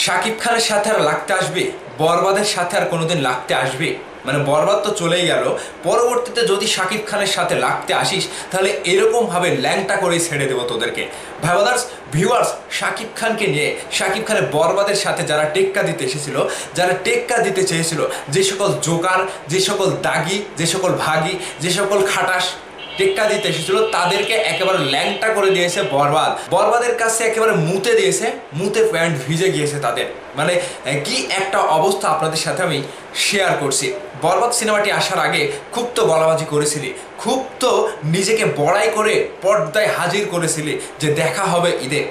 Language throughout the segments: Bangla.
শাকিব খানের সাথে আর লাগতে আসবে, বরবাদের সাথে আর কোনোদিন লাগতে আসবে? মানে বরবাদ তো চলেই গেল, পরবর্তীতে যদি শাকিব খানের সাথে লাগতে আসিস তাহলে এরকম ভাবে ল্যাংটা করে ছেড়ে দেবো তোদেরকে। ভাইবাদার্স ভিউয়ার্স, শাকিব খানকে নিয়ে শাকিব খানের বরবাদের সাথে যারা টেক্কা দিতে এসেছিল, যারা টেক্কা দিতে চেয়েছিল, যে সকল জোকার, যে সকল দাগি, যে সকল ভাগি, যে সকল খাটাস টেক্কা দিতে এসেছিল, তাদেরকে একেবারে ল্যাংটা করে দিয়েছে বরবাদ। বরবাদের কাছে একেবারে মুতে দিয়েছে, মুতে প্যান্ট ভিজে গিয়েছে তাদের। মানে কি একটা অবস্থা আপনাদের সাথে আমি শেয়ার করছি। বরবাদ সিনেমাটি আসার আগে খুব তো গলাবাজি করেছিলি, খুব তো নিজেকে বড়াই করে পর্দায় হাজির করেছিলি যে দেখা হবে ঈদে।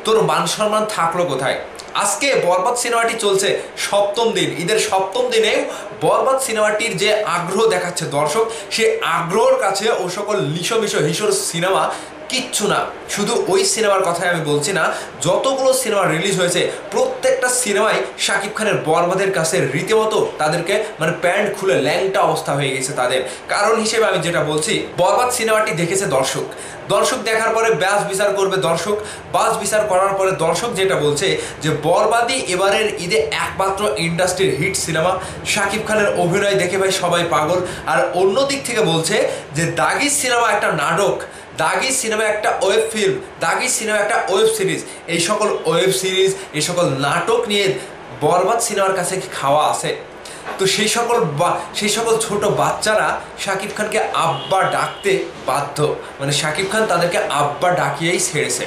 তোর মান সম্মান থাকলো কোথায়? আজকে বরবাদ সিনেমাটি চলছে সপ্তম দিন, ঈদের সপ্তম দিনেও বরবাদ সিনেমাটির যে আগ্রহ দেখাচ্ছে দর্শক, সে আগ্রহের কাছে ও সকল লিশো হিসোর সিনেমা কিচ্ছু না। শুধু ওই সিনেমার কথাই আমি বলছি না, যতগুলো সিনেমা রিলিজ হয়েছে প্রত্যেকটা সিনেমাই শাকিব খানের বরবাদের কাছে রীতিমতো তাদেরকে মানে প্যান্ট খুলে ল্যাংটা অবস্থা হয়ে গেছে তাদের। কারণ হিসেবে আমি যেটা বলছি, বরবাদ সিনেমাটি দেখেছে দর্শক, দর্শক দেখার পরে ব্যাস বিচার করবে দর্শক, বাস বিচার করার পরে দর্শক যেটা বলছে যে বরবাদই এবারের ঈদে একমাত্র ইন্ডাস্ট্রির হিট সিনেমা। শাকিব খানের অভিনয় দেখে ভাই সবাই পাগল। আর অন্য দিক থেকে বলছে যে দাগি সিনেমা একটা নাটক, দাগি সিনেমা একটা ওয়েব ফিল্ম, দাগি সিনেমা একটা ওয়েব সিরিজ। এই সকল ওয়েব সিরিজ, এই সকল নাটক নিয়ে বরবাদ সিনেমার কাছে কি খাওয়া আছে? তো সেই সকল ছোট বাচ্চারা শাকিব খানকে আব্বা ডাকতে বাধ্য, মানে শাকিব খান তাদেরকে আব্বা ডাকিয়েই ছেড়েছে।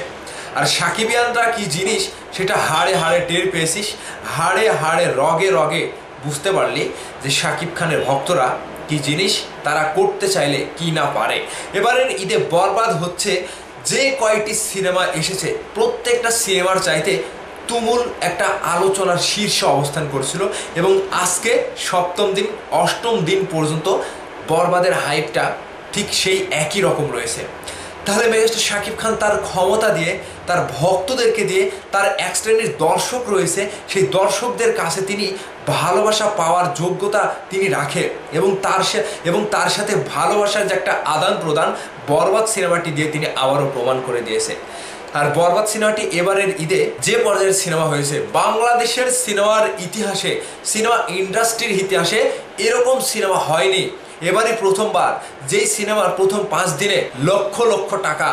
আর সাকিবিয়ানরা কি জিনিস সেটা হাড়ে হাড়ে টের পেয়েছিস, হাড়ে হাড়ে রগে রগে বুঝতে পারলি যে শাকিব খানের ভক্তরা কি জিনিস, তারা করতে চাইলে কি না পারে। এবারের ঈদে বরবাদ হচ্ছে, যে কয়টি সিনেমা এসেছে প্রত্যেকটা সিনেমার চাইতে তুমুল একটা আলোচনার শীর্ষে অবস্থান করছিল। এবং আজকে সপ্তম দিন, অষ্টম দিন পর্যন্ত বরবাদের হাইপটা ঠিক সেই একই রকম রয়েছে। তাহলে মেগাস্টার শাকিব খান তার ক্ষমতা দিয়ে, তার ভক্তদেরকে দিয়ে, তার এক শ্রেণীর দর্শক রয়েছে, সেই দর্শকদের কাছে তিনি ভালোবাসা পাওয়ার যোগ্যতা তিনি রাখে। এবং তার সাথে ভালোবাসার যে একটা আদান প্রদান বরবাদ সিনেমাটি দিয়ে তিনি আবারও প্রমাণ করে দিয়েছে। আর বরবাদ সিনেমাটি এবারের ঈদে যে পর্যায়ের সিনেমা হয়েছে, বাংলাদেশের সিনেমার ইতিহাসে, সিনেমা ইন্ডাস্ট্রির ইতিহাসে এরকম সিনেমা হয়নি। এবারে প্রথমবার যেই সিনেমার প্রথম 5 দিনে লক্ষ লক্ষ টাকা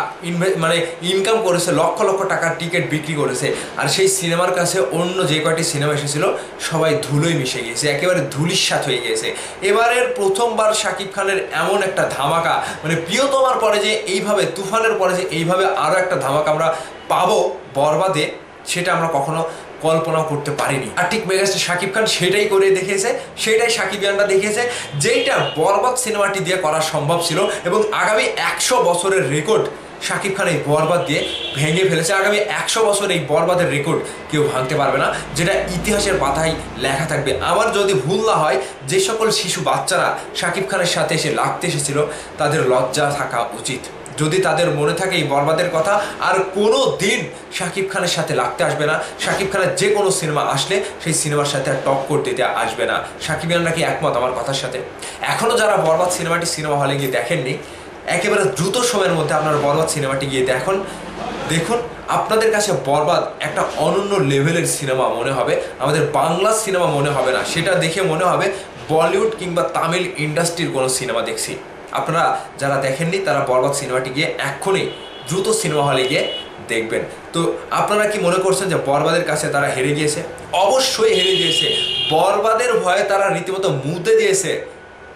ইনকাম করেছে, লক্ষ লক্ষ টাকার টিকিট বিক্রি করেছে। আর সেই সিনেমার কাছে অন্য যে কয়টি সিনেমা এসেছিল সবাই ধুলোয় মিশে গিয়েছে, একেবারে ধুলিস্যাৎ হয়ে গিয়েছে। এবারের প্রথমবার শাকিব খানের এমন একটা ধামাকা, মানে প্রিয়তমার পরে যে এইভাবে, তুফানের পরে যে এইভাবে আরও একটা ধামাকা আমরা পাবো বরবাদে, সেটা আমরা কখনো কল্পনাও করতে পারিনি। আর ঠিক মেগাস্টার শাকিব খান সেটাই করে দেখিয়েছে, সেটাই সাকিবিয়ানরা দেখিয়েছে, যেইটা বরবাদ সিনেমাটি দিয়ে করা সম্ভব ছিল। এবং আগামী 100 বছরের রেকর্ড শাকিব খান এই বরবাদ দিয়ে ভেঙে ফেলেছে। আগামী 100 বছর এই বরবাদের রেকর্ড কেউ ভাঙতে পারবে না, যেটা ইতিহাসের পাতায় লেখা থাকবে। আমার যদি ভুল না হয়, যে সকল শিশু বাচ্চারা শাকিব খানের সাথে এসে লাগতে এসেছিল তাদের লজ্জা থাকা উচিত। যদি তাদের মনে থাকে এই বরবাদের কথা, আর কোনো দিন শাকিব খানের সাথে লাগতে আসবে না। শাকিব খানের যে কোনো সিনেমা আসলে সেই সিনেমার সাথে আর টক্কর দিতে আসবে না। সাকিবিয়ানরা কি একমত আমার কথার সাথে? এখনও যারা বরবাদ সিনেমাটি সিনেমা হলে গিয়ে দেখেননি, একেবারে দ্রুত সময়ের মধ্যে আপনারা বরবাদ সিনেমাটি গিয়ে দেখুন। আপনাদের কাছে বরবাদ একটা অনন্য লেভেলের সিনেমা মনে হবে, আমাদের বাংলা সিনেমা মনে হবে না। সেটা দেখে মনে হবে বলিউড কিংবা তামিল ইন্ডাস্ট্রির কোনো সিনেমা দেখছি। আপনারা যারা দেখেননি তারা বরবাদ সিনেমাটি গিয়ে এক্ষুনি দ্রুত সিনেমা হলে গিয়ে দেখবেন। তো আপনারা কি মনে করছেন যে বরবাদের কাছে তারা হেরে গিয়েছে? অবশ্যই হেরে গিয়েছে। বরবাদের ভয়ে তারা রীতিমতো মুতে দিয়েছে।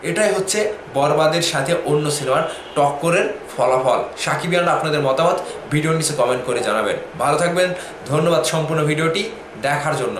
এটাই হচ্ছে বরবাদের সাথে অন্য সিনেমার টক্করের ফলাফল। সাকিবিয়ানরা আপনাদের মতামত ভিডিওর নিচে কমেন্ট করে জানাবেন। ভালো থাকবেন, ধন্যবাদ সম্পূর্ণ ভিডিওটি দেখার জন্য।